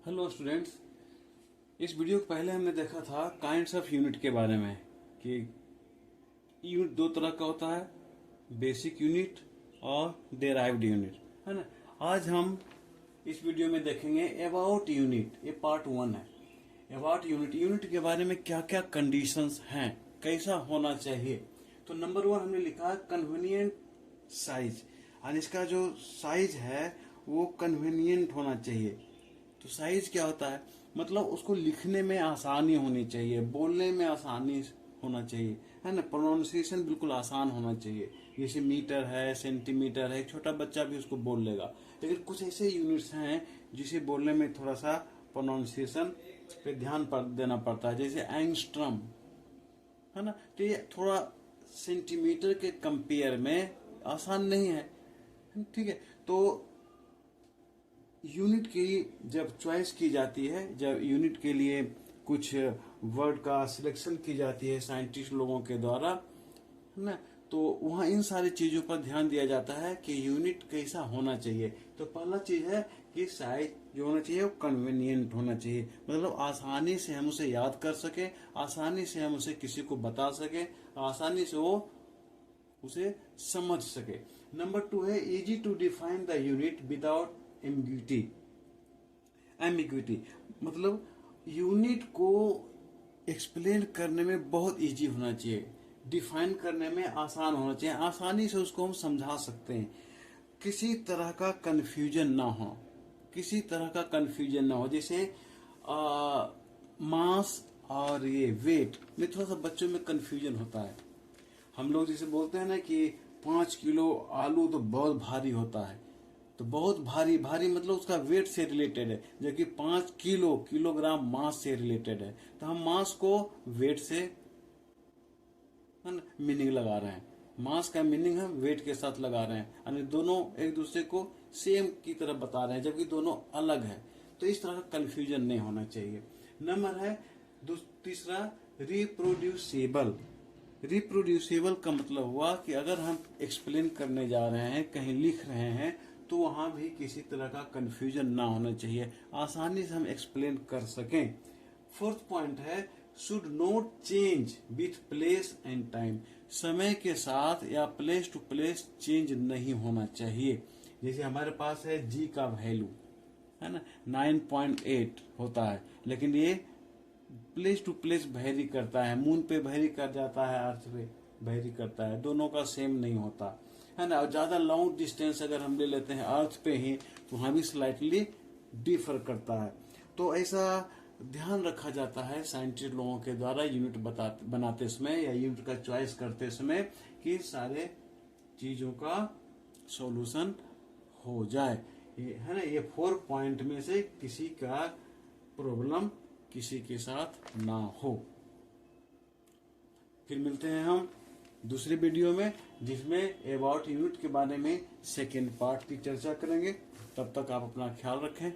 Hello students. इस video को पहले हमने देखा था काइंड्स ऑफ यूनिट के बारे में कि यूनिट दो तरह का होता है, बेसिक यूनिट और डेराइव्ड यूनिट, है ना। आज हम इस वीडियो में देखेंगे अबाउट यूनिट। ये पार्ट 1 है। अबाउट यूनिट, यूनिट के बारे में क्या क्या कंडीशंस हैं, कैसा होना चाहिए। तो नंबर 1 हमने लिखा है कन्वीनियंट साइज, और इसका जो साइज है वो कन्वीनियंट होना चाहिए। तो साइज क्या होता है, मतलब उसको लिखने में आसानी होनी चाहिए, बोलने में आसानी होना चाहिए, है ना। प्रोनाउंसिएशन बिल्कुल आसान होना चाहिए। जैसे मीटर है, सेंटीमीटर है, एक छोटा बच्चा भी उसको बोल लेगा। लेकिन कुछ ऐसे यूनिट्स हैं जिसे बोलने में थोड़ा सा प्रोनाउंसिएशन पे ध्यान देना पड़ता है, जैसे एंगस्ट्रम, है ना। तो ये थोड़ा सेंटीमीटर के कंपेयर में आसान नहीं है, ठीक है। तो यूनिट की जब चॉइस की जाती है, जब यूनिट के लिए कुछ वर्ड का सिलेक्शन की जाती है साइंटिस्ट लोगों के द्वारा, है ना, तो वहां इन सारी चीजों पर ध्यान दिया जाता है कि यूनिट कैसा होना चाहिए। तो पहला चीज है कि साइज जो होना चाहिए वो कन्वीनियंट होना चाहिए, मतलब आसानी से हम उसे याद कर सके, आसानी से हम उसे किसी को बता सके, आसानी से वो उसे समझ सके। नंबर 2 है easy to define the unit without ambiguity, मतलब यूनिट को एक्सप्लेन करने में बहुत इजी होना चाहिए, डिफाइन करने में आसान होना चाहिए, आसानी से उसको हम समझा सकते हैं, किसी तरह का कंफ्यूजन ना हो, किसी तरह का कंफ्यूजन ना हो। जैसे मास और ये वेट में थोड़ा सा बच्चों में कंफ्यूजन होता है। हम लोग जैसे बोलते हैं ना कि 5 किलो आलू तो बहुत भारी होता है, तो बहुत भारी भारी मतलब उसका वेट से रिलेटेड है, जबकि 5 किलोग्राम मास से रिलेटेड है। तो हम मास को वेट से मीनिंग लगा रहे हैं, मास का मीनिंग हम वेट के साथ लगा रहे हैं, यानी दोनों एक दूसरे को सेम की तरह बता रहे हैं जबकि दोनों अलग है। तो इस तरह का कंफ्यूजन नहीं होना चाहिए। नंबर है तीसरा रिप्रोड्यूसेबल। रिप्रोड्यूसेबल का मतलब हुआ कि अगर हम एक्सप्लेन करने जा रहे हैं, कहीं लिख रहे हैं, तो वहां भी किसी तरह का कंफ्यूजन ना होना चाहिए, आसानी से हम एक्सप्लेन कर सकें। फोर्थ पॉइंट है should not change with place and time, समय के साथ या प्लेस टू प्लेस चेंज नहीं होना चाहिए। जैसे हमारे पास है जी का वैल्यू, है ना, 9.8 होता है, लेकिन ये प्लेस टू प्लेस वेरी करता है, मून पे वेरी कर जाता है, अर्थ पे वेरी करता है, दोनों का सेम नहीं होता, है ना। और ज्यादा लॉन्ग डिस्टेंस अगर हम ले लेते हैं अर्थ पे ही, तो वहां भी स्लाइटली डिफर करता है। तो ऐसा ध्यान रखा जाता है साइंटिस्ट लोगों के द्वारा यूनिट बनाते समय या यूनिट का चॉइस करते समय कि सारे चीजों का सॉल्यूशन हो जाए, है ना। ये 4 पॉइंट में से किसी का प्रॉब्लम किसी के साथ ना हो। फिर मिलते हैं हम दूसरे वीडियो में, जिसमें अबाउट यूनिट के बारे में सेकेंड पार्ट की चर्चा करेंगे। तब तक आप अपना ख्याल रखें।